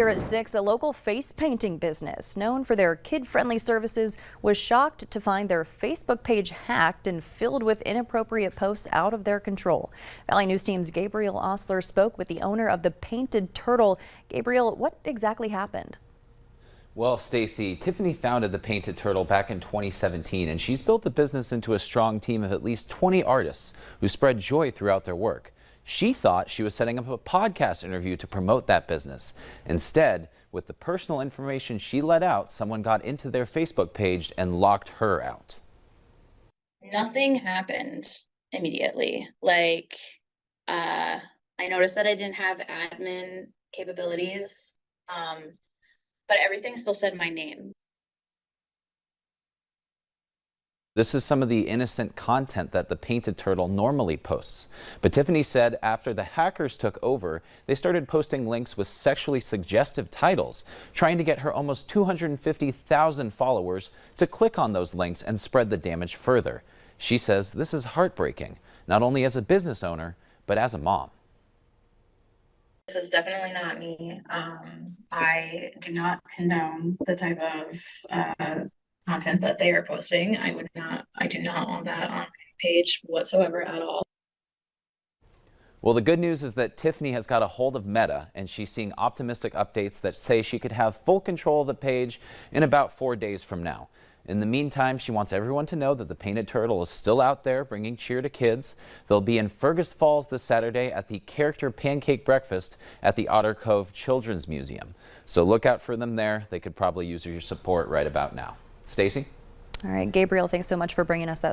Here at 6, a local face painting business known for their kid-friendly services was shocked to find their Facebook page hacked and filled with inappropriate posts out of their control. Valley News Team's Gabriel Osler spoke with the owner of the Painted Turtle. Gabriel, what exactly happened? Well, Stacy, Tiffany founded the Painted Turtle back in 2017, and she's built the business into a strong team of at least 20 artists who spread joy throughout their work. She thought she was setting up a podcast interview to promote that business. Instead, with the personal information she let out, someone got into their Facebook page and locked her out. Nothing happened immediately. I noticed that I didn't have admin capabilities, but everything still said my name. This is some of the innocent content that the Painted Turtle normally posts. But Tiffany said after the hackers took over, they started posting links with sexually suggestive titles, trying to get her almost 250,000 followers to click on those links and spread the damage further. She says this is heartbreaking, not only as a business owner, but as a mom. This is definitely not me. I do not condone the type of content that they are posting. I do not want that on my page whatsoever at all. Well, the good news is that Tiffany has got a hold of Meta, and she's seeing optimistic updates that say she could have full control of the page in about 4 days from now. In the meantime, she wants everyone to know that the Painted Turtle is still out there bringing cheer to kids. They'll be in Fergus Falls this Saturday at the Character Pancake Breakfast at the Otter Cove Children's Museum. So look out for them there. They could probably use your support right about now. Stacy? All right, Gabriel, thanks so much for bringing us that.